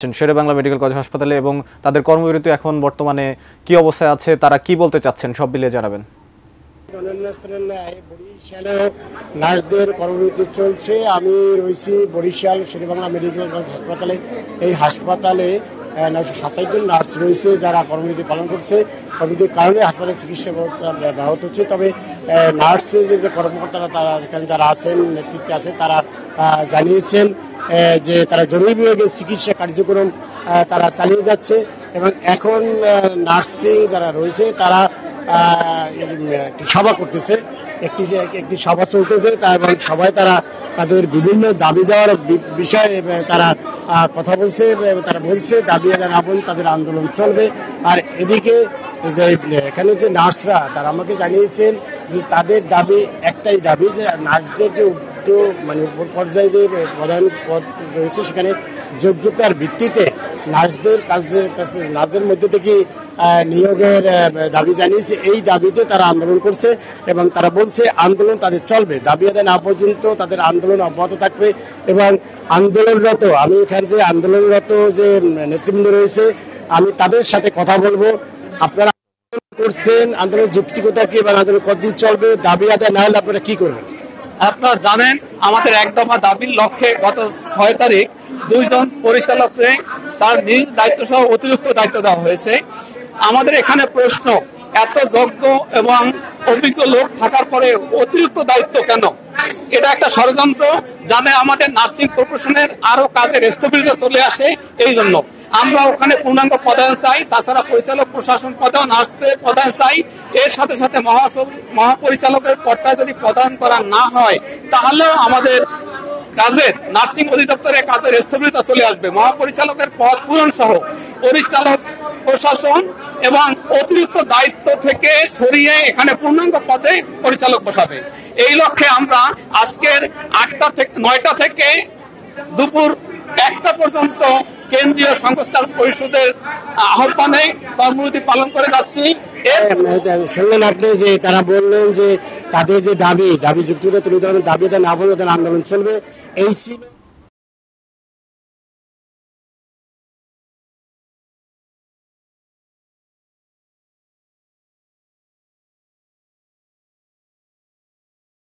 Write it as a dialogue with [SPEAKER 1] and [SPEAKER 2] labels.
[SPEAKER 1] Sherebangla medical college হাসপাতালে এবং তাদের কর্মবিরতি এখন বর্তমানে কি অবস্থায় আছে, তারা কি বলতে চাচ্ছেন সব মিলিয়ে জানাবেন।
[SPEAKER 2] নার্সদের কর্মবিরতি চলছে। আমি রয়েছি বরিশাল শেরেবাংলা মেডিকেল কলেজ হাসপাতালে। এই হাসপাতালে 927 জন নার্স রয়েছে যারা কর্মবিরতি পালন করছে। কর্মবিরতির কারণে হাসপাতালে চিকিৎসা ব্যাহত হচ্ছে। তবে নার্সের যে কর্মকর্তারা তারা এখানে যারা আছেন, নেতৃত্বে আছে, তারা জানিয়েছেন যে তারা জরুরি বিভাগের চিকিৎসা কার্যক্রম তারা চালিয়ে যাচ্ছে এবং এখন নার্সিং যারা রয়েছে তারা একটি সভা করতেছে, একটি সভা চলতেছে এবং সবাই তারা তাদের বিভিন্ন দাবি দেওয়ার বিষয়ে তারা কথা বলছে। তারা বলছে দাবি আদায় না বললে তাদের আন্দোলন চলবে। আর এদিকে এখানে যে নার্সরা তারা আমাকে জানিয়েছেন যে তাদের দাবি একটাই দাবি, যে নার্সদের যে মানে উপর পর্যায়ে যে প্রধান পদ রয়েছে সেখানে যোগ্যতার ভিত্তিতে নার্সদের মধ্যে থেকে নিয়োগের দাবি জানিয়েছে। এই দাবিতে তারা আন্দোলন করছে এবং তারা বলছে আন্দোলন তাদের চলবে, দাবি আদায় না পর্যন্ত তাদের আন্দোলন অব্যাহত থাকবে। এবং আন্দোলনরত আমি এখানে যে আন্দোলনরত যে নেতৃবৃন্দ রয়েছে আমি তাদের সাথে কথা বলবো। আপনারা করছেন, আন্দোলনের যৌক্তিকতা কি এবং আন্দোলন কতদিন চলবে, দাবি আদায় না হলে আপনারা কি করবেন?
[SPEAKER 3] আপনারা জানেন আমাদের একদফা দাবির লক্ষ্যে গত 6 তারিখ 2 জন পরিচালককে তার নিজ দায়িত্ব সহ অতিরিক্ত দায়িত্ব দেওয়া হয়েছে। আমাদের এখানে প্রশ্ন, এত যোগ্য এবং অভিজ্ঞ লোক থাকার পরে অতিরিক্ত দায়িত্ব কেন? এটা একটা ষড়যন্ত্র, জানে আমাদের নার্সিং প্রফেশনের আরো কাজের স্থবিরতা চলে আসে। এই জন্য আমরা ওখানে পূর্ণাঙ্গ পদায়ন চাই, তাছাড়া পরিচালক প্রশাসন পদায়ন, নার্সদের পদায়ন চাই। এর সাথে সাথে মহাপরিচালকের পদটা যদি পদায়ন করা না হয় তাহলেও আমাদের কাজের নার্সিং অধিদপ্তরের কাজের স্থবিরতা চলে আসবে। মহাপরিচালকের পদ পূরণ সহ পরিচালক প্রশাসন এবং অতিরিক্ত দায়িত্ব থেকে সরিয়ে এখানে পূর্ণাঙ্গ পদে পরিচালক বসাবে। এই লক্ষ্যে আমরা আজকের 9টা থেকে দুপুর 1টা পর্যন্ত কেন্দ্রীয় সংস্কার পরিষদের আহ্বানে কর্মবিরতি পালন করে যাচ্ছি।
[SPEAKER 2] শুনলেন আপনি যে তারা বললেন যে তাদের যে দাবি যুক্তিগত দাবি না বলে আন্দোলন চলবে। এই ছিল